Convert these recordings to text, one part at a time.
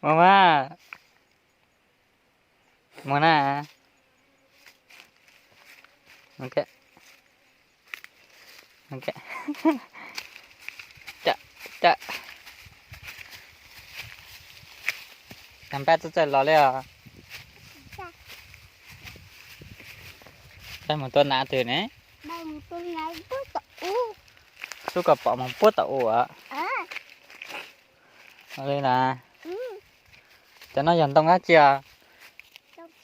Mama. Mana? Okay. Okay. Chà, chà. Sampai tu chơi lò leo. Đây một tuần nã từ nè. Đây một tuần nã bút tụ. Số cặp bỏ một bút tụ ạ. Ở đây là. Cho nó dần tông á chưa?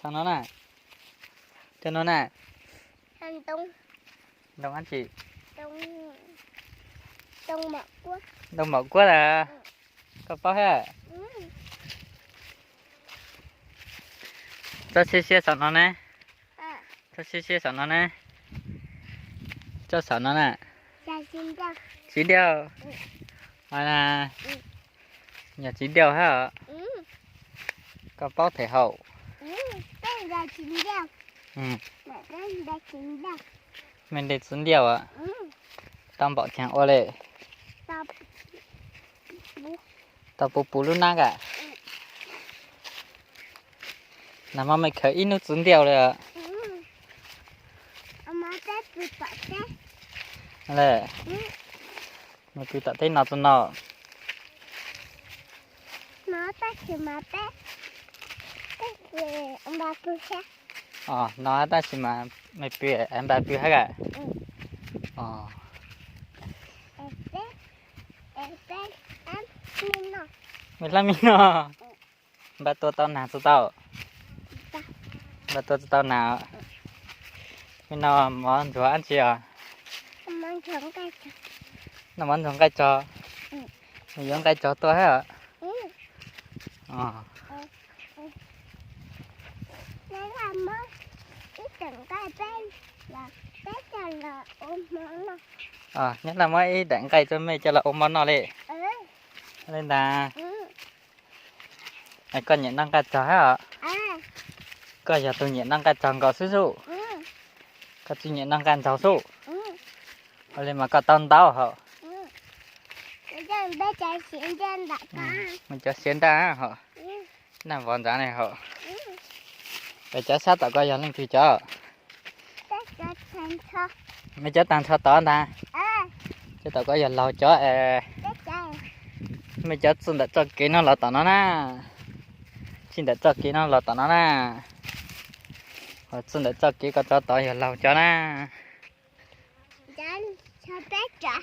Sao nó nè? Cho nó nè. Hành tông. Đông anh chị. Tông mọc quá. Đông mọc quá là. Có bao hết. Cho xe sợ nó nè. Cho xe sợ nó nè. Cho sợ nó nè. Chín đeo. Hay là. Nhà chín đeo hả? Có bao thể hậu. Đây là chín đeo. Đây là chín đeo. Mình để chín đeo ạ. Tao bỏ chẳng ô lệ. Tao bố luôn nát à. Nằm mà mày khởi ít nó chín đeo rồi ạ. Lệ. Mày cứ tạo thấy nào cho nó. Nó tách thì mà tách. Tách về ông bà tôi khác. Nó ta chỉ mà mày bìa em bà bìa hết à? Mày làm gì nó? Bà tôi tao nào tao? Bà tôi tao nào? Mày nào món chúa ăn chưa? Món trống cây cho. Nó món trống cây cho. Mày giống cây cho tôi hết à? Đây là món ít trống cây bên là tết cho là ôm món nó. Nhất là mấy đạn cây cho mày cho là ôm món nó đi. Nên là mày con nhận năng cây cho hết à? Có giờ tôi nhận năng cây tròn có sư phụ. Có tôi nhận năng cây cháu phụ. Ở đây mà có tao tao hả? Bây giờ xin chân đại ca. Mình cho xin ta hả? Nằm vòn giá này hả? Bây giờ sát tao coi giờ lên thủy cho. Mày cho tàn cho tao ta. Cho tao coi giờ lâu cho. Mày cho xin đã cho kỹ nó là tao nó nè. Xin đã cho kỹ nó là tao nó nè. Xin đã cho kỹ có cho tao giờ lâu cho nè. Cho bé trả.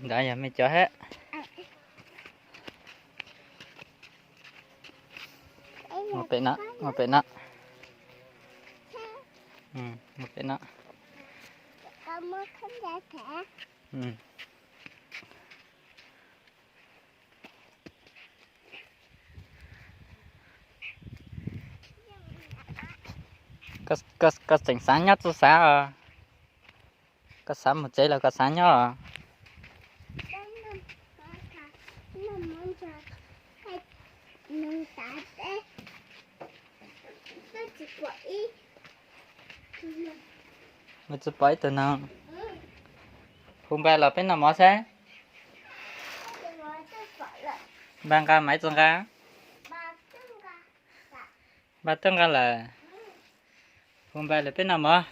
Đã giờ mày cho hết. Một bên đó, một bên đó. Một bên đó. Con mới không ra thẻ. Có sánh sáng nhất số sáng à? Có sáng một giây là có sáng nhất à? Mình chụp bấy từ nào? Hôm nay là bên nào mỏ xe? Bang ca mấy tuần ca? 3 tuần ca là hôm nay là bên nào mỏ?